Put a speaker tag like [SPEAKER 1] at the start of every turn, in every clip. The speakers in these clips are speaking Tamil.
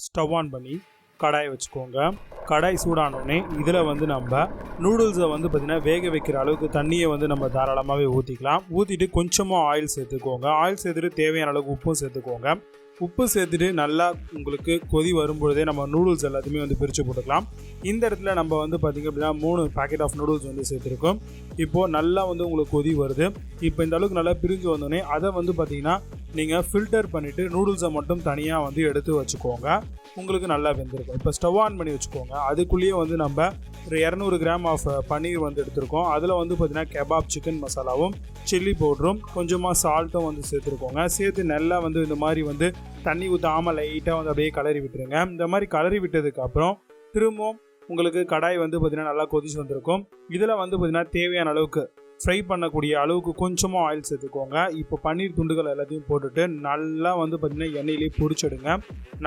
[SPEAKER 1] ஸ்டவ் ஆன் பண்ணி கடாயை வச்சுக்கோங்க. கடாய் சூடானோடனே இதில் வந்து நம்ம நூடுல்ஸை வந்து பார்த்திங்கன்னா வேக வைக்கிற அளவுக்கு தண்ணியை வந்து நம்ம தாராளமாகவே ஊற்றிக்கலாம். ஊற்றிட்டு கொஞ்சமாக ஆயில் சேர்த்துக்கோங்க. ஆயில் சேர்த்துட்டு தேவையான அளவுக்கு உப்பும் சேர்த்துக்கோங்க. உப்பு சேர்த்துட்டு நல்லா உங்களுக்கு கொதி வரும்பொழுதே நம்ம நூடுல்ஸ் எல்லாத்தையுமே வந்து பிரித்து போட்டுக்கலாம். இந்த இடத்துல நம்ம வந்து பார்த்திங்க அப்படின்னா 3 பேக்கெட் ஆஃப் நூடுல்ஸ் வந்து சேர்த்துருக்கோம். இப்போது நல்லா வந்து உங்களுக்கு கொதி வருது. இப்போ இந்த அளவுக்கு நல்லா பிரிஞ்சு வந்தோடனே அதை வந்து பார்த்திங்கன்னா நீங்கள் ஃபில்டர் பண்ணிவிட்டு நூடுல்ஸை மட்டும் தனியாக வந்து எடுத்து வச்சுக்கோங்க. உங்களுக்கு நல்லா வெந்திருக்கும். இப்போ ஸ்டவ் ஆன் பண்ணி வச்சுக்கோங்க. அதுக்குள்ளேயே வந்து நம்ம ஒரு 200 கிராம் ஆஃப் பன்னீர் வந்து எடுத்துருக்கோம். அதில் வந்து பார்த்திங்கன்னா கெபாப் சிக்கன் மசாலாவும் சில்லி பவுடரும் கொஞ்சமாக சால்ட்டும் வந்து சேர்த்துருக்கோங்க. சேர்த்து நல்லா வந்து இந்த மாதிரி வந்து தண்ணி ஊற்றாமல் லைட்டாக வந்து அப்படியே கலரி விட்டுருங்க. இந்த மாதிரி கலரி விட்டதுக்கப்புறம் திரும்பவும் உங்களுக்கு கடாய் வந்து பார்த்திங்கன்னா நல்லா கொதிச்சு வந்திருக்கும். இதில் வந்து பார்த்திங்கன்னா தேவையான அளவுக்கு ஃப்ரை பண்ணக்கூடிய அளவுக்கு கொஞ்சமாக ஆயில் சேர்த்துக்கோங்க. இப்போ பன்னீர் துண்டுகள் எல்லாத்தையும் போட்டுட்டு நல்லா வந்து பார்த்திங்கன்னா எண்ணெயிலே பொரிச்சிடுங்க.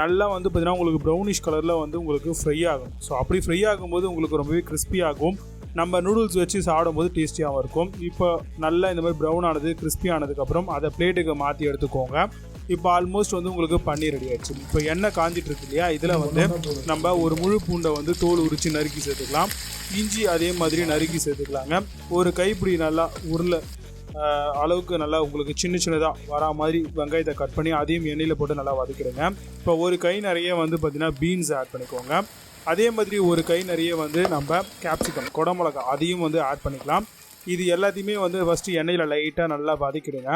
[SPEAKER 1] நல்லா வந்து பார்த்திங்கன்னா உங்களுக்கு ப்ரௌனிஷ் கலரில் வந்து உங்களுக்கு ஃப்ரை ஆகும். ஸோ அப்படி ஃப்ரை ஆகும்போது உங்களுக்கு ரொம்பவே கிறிஸ்பியாகும். நம்ம நூடுல்ஸ் வச்சு சாப்பிடும்போது டேஸ்டியாகவும் இருக்கும். இப்போ நல்லா இந்த மாதிரி ப்ரௌன் ஆனது கிறிஸ்பி ஆனதுக்கப்புறம் அதை பிளேட்டுக்கு மாற்றி எடுத்துக்கோங்க. இப்போ ஆல்மோஸ்ட் வந்து உங்களுக்கு பன்னீர் ரெடி ஆயிடுச்சு. இப்போ எண்ணெய் காஞ்சிட்டு இருக்கு இல்லையா, இதில் வந்து நம்ம ஒரு முழு பூண்டை வந்து தோல் உரித்து நறுக்கி சேர்த்துக்கலாம். இஞ்சி அதே மாதிரி நறுக்கி சேர்த்துக்கலாங்க. ஒரு கைப்பிடி நல்லா உருளை அளவுக்கு நல்லா உங்களுக்கு சின்ன சின்னதாக வரா மாதிரி வெங்காயத்தை கட் பண்ணி அதையும் எண்ணெயில் போட்டு நல்லா வதக்கிடுங்க. இப்போ ஒரு கை நிறைய வந்து பார்த்திங்கன்னா பீன்ஸ் ஆட் பண்ணிக்கோங்க. அதே மாதிரி ஒரு கை நிறைய வந்து நம்ம கேப்சிகம் குடமிளகா அதையும் வந்து ஆட் பண்ணிக்கலாம். இது எல்லாத்தையுமே வந்து ஃபஸ்ட்டு எண்ணெயில் லைட்டாக நல்லா வதக்கிடுங்க.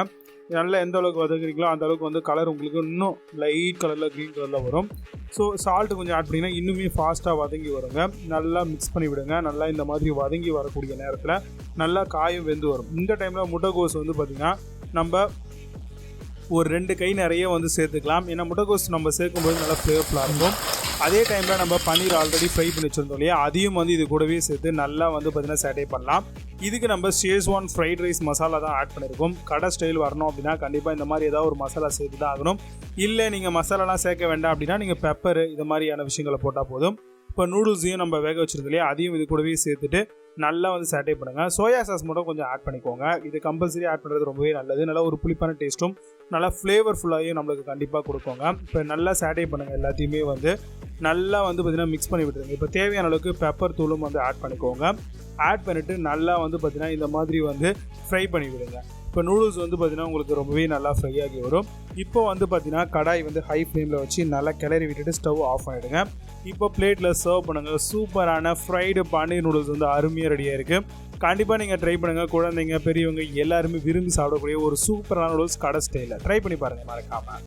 [SPEAKER 1] நல்லா எந்த அளவுக்கு வதக்குறீங்களோ அந்த அளவுக்கு வந்து கலர் உங்களுக்கு இன்னும் லைட் கலரில் க்ரீன் கலரில் வரும். ஸோ சால்ட்டு கொஞ்சம் ஆட் பண்ணிங்கன்னா இன்னுமே ஃபாஸ்ட்டாக வதங்கி வருங்க. நல்லா மிக்ஸ் பண்ணி விடுங்க. நல்லா இந்த மாதிரி வதங்கி வரக்கூடிய நேரத்தில் நல்லா காயும் வெந்து வரும். இந்த டைமில் முட்டைகோஸ் வந்து பார்த்திங்கன்னா நம்ம ஒரு 2 கை நிறைய வந்து சேர்த்துக்கலாம். ஏன்னா முட்டைகோஸ் நம்ம சேர்க்கும்போது நல்லா ஃப்ளேவர்ஃபுல்லாக இருக்கும். அதே டைமில் நம்ம பன்னீர் ஆல்ரெடி ஃப்ரை பண்ணி வச்சுருந்தோம் இல்லையா, அதையும் வந்து இது கூடவே சேர்த்து நல்லா வந்து பார்த்திங்கன்னா சேட்டை பண்ணலாம். இதுக்கு நம்ம ஷேஸ்வான் ஃப்ரைட் ரைஸ் மசாலா தான் ஆட் பண்ணியிருக்கோம். கடை ஸ்டைல் வரணும் அப்படின்னா கண்டிப்பாக இந்த மாதிரி ஏதாவது ஒரு மசாலா சேர்த்து தான் ஆகணும். இல்லை நீங்கள் மசாலாலாம் சேர்க்க வேண்டாம் அப்படின்னா நீங்கள் பெப்பர் இது மாதிரியான விஷயங்களை போட்டால் போதும். இப்போ நூடுல்ஸையும் நம்ம வேக வச்சுருந்தோம் இல்லையா, அதையும் இது கூடவே சேர்த்துட்டு நல்லா வந்து சேட்டை பண்ணுங்கள். சோயா சாஸ் மட்டும் கொஞ்சம் ஆட் பண்ணிக்கோங்க. இது கம்பல்சரி ஆட் பண்ணுறது ரொம்பவே நல்லது. நல்லா ஒரு புளிப்பான டேஸ்ட்டும் நல்லா ஃப்ளேவர்ஃபுல்லாகவும் நம்மளுக்கு கண்டிப்பாக கொடுக்கோங்க. இப்போ நல்லா சேட்டை பண்ணுங்கள். எல்லாத்தையுமே வந்து நல்லா வந்து பார்த்திங்கன்னா மிக்ஸ் பண்ணி விட்டுருங்க. இப்போ தேவையான அளவுக்கு பெப்பர் தூளும் வந்து ஆட் பண்ணிக்கோங்க. ஆட் பண்ணிவிட்டு நல்லா வந்து பார்த்திங்கன்னா இந்த மாதிரி வந்து ஃப்ரை பண்ணி விடுங்க. இப்போ நூடுல்ஸ் வந்து பார்த்திங்கன்னா உங்களுக்கு ரொம்பவே நல்லா ஃப்ரை ஆகி வரும். இப்போ வந்து பார்த்திங்கன்னா கடாய் வந்து ஹை ஃப்ளேமில் வச்சு நல்லா கிளறி விட்டுட்டு ஸ்டவ் ஆஃப் பண்ணிவிடுங்க. இப்போ பிளேட்டில் சர்வ் பண்ணுங்கள். சூப்பரான ஃப்ரைடு பன்னீர் நூடுல்ஸ் வந்து அருமையாக ரெடியாக இருக்குது. கண்டிப்பாக நீங்கள் ட்ரை பண்ணுங்கள். குழந்தைங்க பெரியவங்க எல்லாருமே விரும்பி சாப்பிடக்கூடிய ஒரு சூப்பரான நூடுல்ஸ் கடை ஸ்டைலில் ட்ரை பண்ணி பாருங்கள் மறக்காமல்.